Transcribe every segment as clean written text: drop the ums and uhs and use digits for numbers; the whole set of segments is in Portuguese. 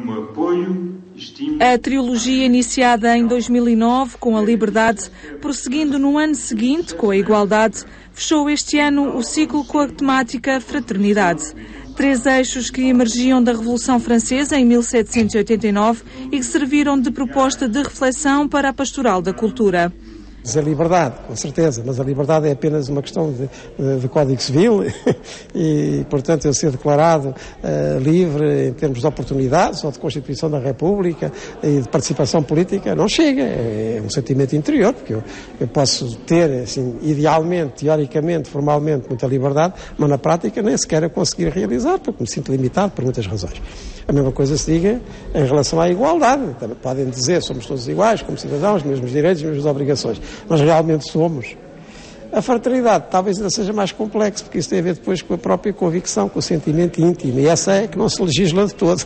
como apoio, estímulo... A trilogia iniciada em 2009 com a liberdade, prosseguindo no ano seguinte com a igualdade, fechou este ano o ciclo com a temática fraternidade. 3 eixos que emergiam da Revolução Francesa em 1789 e que serviram de proposta de reflexão para a pastoral da cultura. A liberdade, com certeza, mas a liberdade é apenas uma questão de Código Civil e, portanto, eu ser declarado livre em termos de oportunidades ou de Constituição da República e de participação política não chega, é um sentimento interior, porque eu posso ter, assim, idealmente, teoricamente, formalmente, muita liberdade, mas na prática nem sequer eu conseguir realizar, porque me sinto limitado por muitas razões. A mesma coisa se diga em relação à igualdade. Podem dizer somos todos iguais, como cidadãos, mesmos direitos, mesmas obrigações, mas realmente somos. A fraternidade talvez ainda seja mais complexo, porque isso tem a ver depois com a própria convicção, com o sentimento íntimo, e essa é que não se legisla de todo.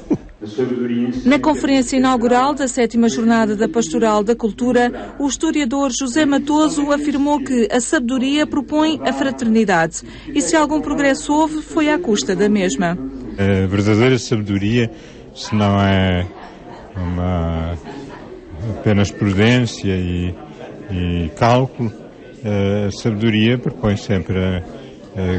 Na conferência inaugural da 7ª Jornada da Pastoral da Cultura, o historiador José Matoso afirmou que a sabedoria propõe a fraternidade e se algum progresso houve foi à custa da mesma. A verdadeira sabedoria, se não é apenas prudência e cálculo, a sabedoria propõe sempre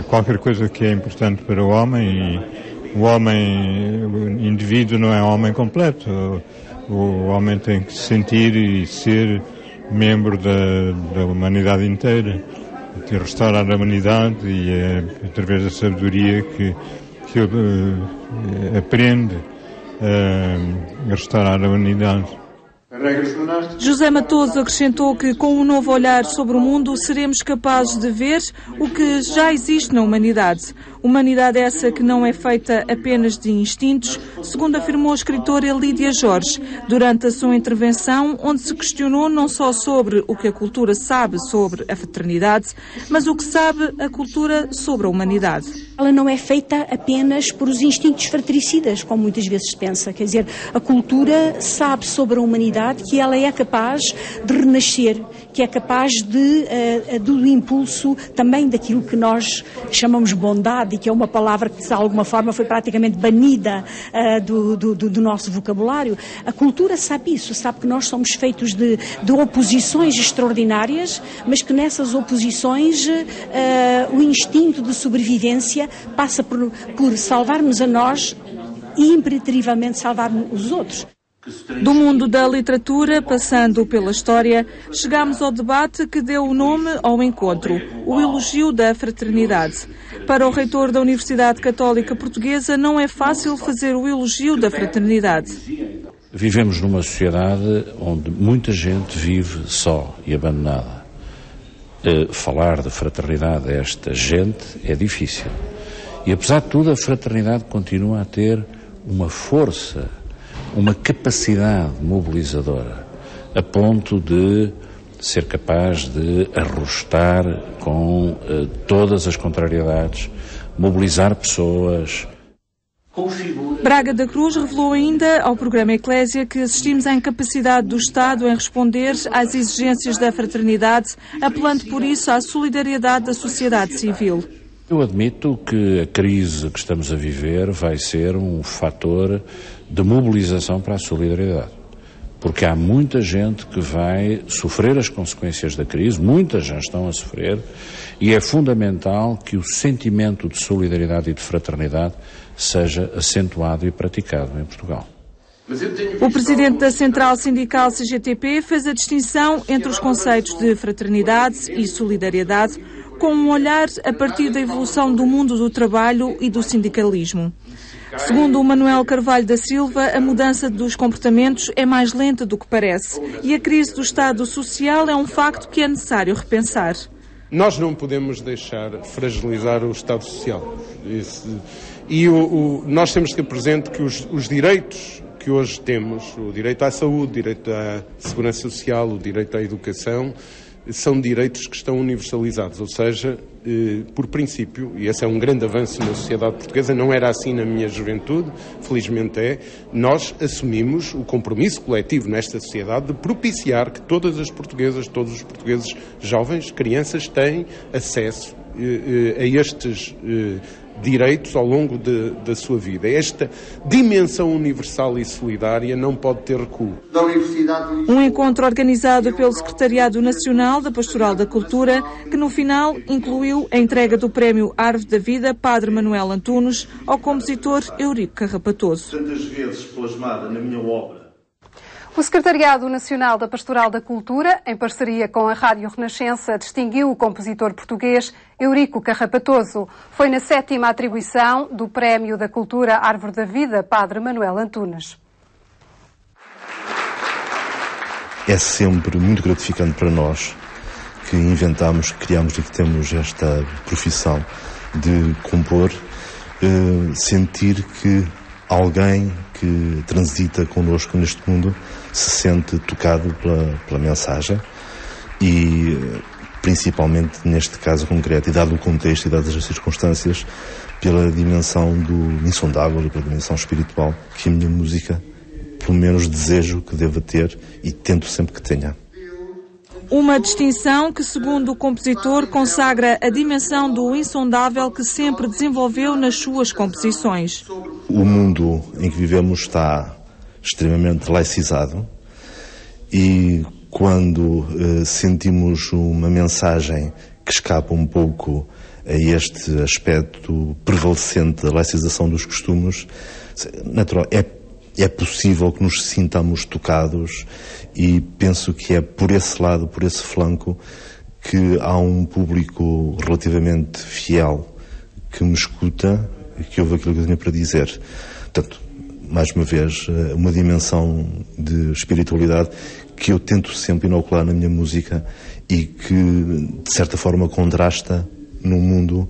qualquer coisa que é importante para o homem e o indivíduo não é um homem completo. O homem tem que se sentir e ser membro da humanidade inteira, de restaurar a humanidade e é através da sabedoria que aprende a restaurar a humanidade. José Matoso acrescentou que com um novo olhar sobre o mundo seremos capazes de ver o que já existe na humanidade. Humanidade essa que não é feita apenas de instintos, segundo afirmou a escritora Lídia Jorge, durante a sua intervenção, onde se questionou não só sobre o que a cultura sabe sobre a fraternidade, mas o que sabe a cultura sobre a humanidade. Ela não é feita apenas por os instintos fratricidas, como muitas vezes se pensa. Quer dizer, a cultura sabe sobre a humanidade que ela é capaz de renascer, que é capaz do impulso também daquilo que nós chamamos bondade, e que é uma palavra que de alguma forma foi praticamente banida do nosso vocabulário. A cultura sabe isso, sabe que nós somos feitos de oposições extraordinárias, mas que nessas oposições o instinto de sobrevivência passa por salvar-nos a nós e imperativamente salvar os outros. Do mundo da literatura, passando pela história, chegamos ao debate que deu o nome ao encontro, o elogio da fraternidade. Para o reitor da Universidade Católica Portuguesa, não é fácil fazer o elogio da fraternidade. Vivemos numa sociedade onde muita gente vive só e abandonada. Falar de fraternidade a esta gente é difícil. E apesar de tudo, a fraternidade continua a ter uma força, uma capacidade mobilizadora, a ponto de ser capaz de arrostar com todas as contrariedades, mobilizar pessoas. Braga da Cruz revelou ainda ao programa Eclésia que assistimos à incapacidade do Estado em responder às exigências da fraternidade, apelando por isso à solidariedade da sociedade civil. Eu admito que a crise que estamos a viver vai ser um fator de mobilização para a solidariedade, porque há muita gente que vai sofrer as consequências da crise, muitas já estão a sofrer, e é fundamental que o sentimento de solidariedade e de fraternidade seja acentuado e praticado em Portugal. O presidente da Central Sindical CGTP fez a distinção entre os conceitos de fraternidade e solidariedade, com um olhar a partir da evolução do mundo do trabalho e do sindicalismo. Segundo o Manuel Carvalho da Silva, a mudança dos comportamentos é mais lenta do que parece e a crise do Estado Social é um facto que é necessário repensar. Nós não podemos deixar fragilizar o Estado Social. Nós temos que ter presente que os direitos que hoje temos, o direito à saúde, o direito à segurança social, o direito à educação, são direitos que estão universalizados, ou seja, por princípio, e esse é um grande avanço na sociedade portuguesa, não era assim na minha juventude, felizmente é, nós assumimos o compromisso coletivo nesta sociedade de propiciar que todas as portuguesas, todos os portugueses jovens, crianças, têm acesso a direitos ao longo da sua vida. Esta dimensão universal e solidária não pode ter recuo. Um encontro organizado pelo Secretariado Nacional da Pastoral da Cultura, que no final incluiu a entrega do Prémio Árvore da Vida Padre Manuel Antunes ao compositor Eurico Carrapatoso. Tantas vezes plasmada na minha obra. O Secretariado Nacional da Pastoral da Cultura, em parceria com a Rádio Renascença, distinguiu o compositor português Eurico Carrapatoso. Foi na 7ª atribuição do Prémio da Cultura Árvore da Vida Padre Manuel Antunes. É sempre muito gratificante para nós que inventamos, que criamos e que temos esta profissão de compor, sentir que alguém que transita connosco neste mundo se sente tocado pela mensagem e, principalmente neste caso concreto, e dado o contexto e dadas as circunstâncias, pela dimensão do insondável e pela dimensão espiritual que a minha música, pelo menos desejo que deva ter e tento sempre que tenha. Uma distinção que, segundo o compositor, consagra a dimensão do insondável que sempre desenvolveu nas suas composições. O mundo em que vivemos está extremamente laicizado e quando sentimos uma mensagem que escapa um pouco a este aspecto prevalecente da laicização dos costumes, natural, é possível que nos sintamos tocados e penso que é por esse lado, por esse flanco, que há um público relativamente fiel que me escuta e que ouve aquilo que eu tenho para dizer. Portanto, mais uma vez, uma dimensão de espiritualidade que eu tento sempre inocular na minha música e que, de certa forma, contrasta num mundo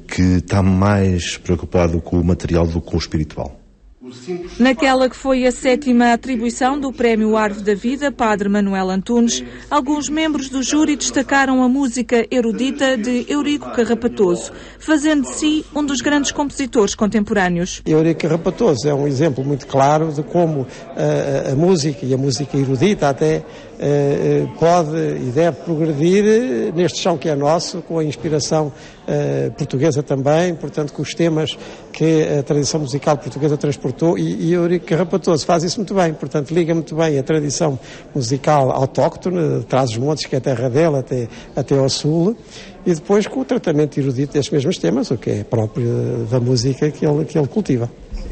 que está mais preocupado com o material do que com o espiritual. Naquela que foi a 7ª atribuição do Prémio Árvore da Vida Padre Manuel Antunes, alguns membros do júri destacaram a música erudita de Eurico Carrapatoso, fazendo de si um dos grandes compositores contemporâneos. Eurico Carrapatoso é um exemplo muito claro de como a música, e a música erudita até, pode e deve progredir neste chão que é nosso, com a inspiração portuguesa também, portanto com os temas que a tradição musical portuguesa transportou, e Eurico Carrapatoso faz isso muito bem, portanto liga muito bem a tradição musical autóctone, de Trás-os-Montes, que é a terra dele, até ao sul, e depois com o tratamento erudito destes mesmos temas, o que é próprio da música que ele cultiva.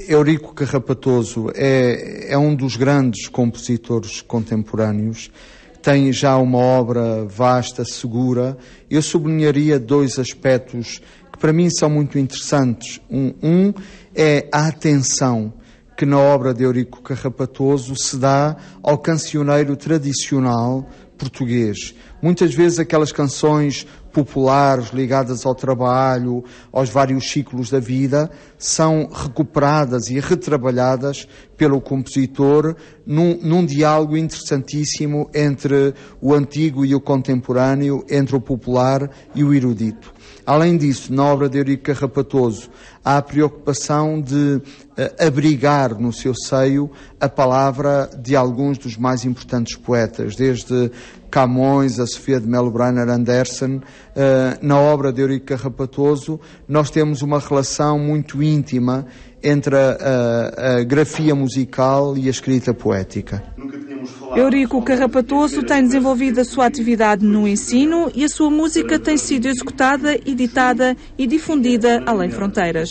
Eurico Carrapatoso é um dos grandes compositores contemporâneos, tem já uma obra vasta, segura. Eu sublinharia 2 aspectos que para mim são muito interessantes. Um é a atenção que na obra de Eurico Carrapatoso se dá ao cancioneiro tradicional português. Muitas vezes aquelas canções populares ligadas ao trabalho, aos vários ciclos da vida, são recuperadas e retrabalhadas pelo compositor num diálogo interessantíssimo entre o antigo e o contemporâneo, entre o popular e o erudito. Além disso, na obra de Eurico Carrapatoso, há a preocupação de abrigar no seu seio a palavra de alguns dos mais importantes poetas, desde Camões a Sofia de Melo Brunner Andersen. Na obra de Eurico Carrapatoso, nós temos uma relação muito íntima entre a grafia musical e a escrita poética. Eurico Carrapatoso tem desenvolvido a sua atividade no ensino e a sua música tem sido executada, editada e difundida além fronteiras.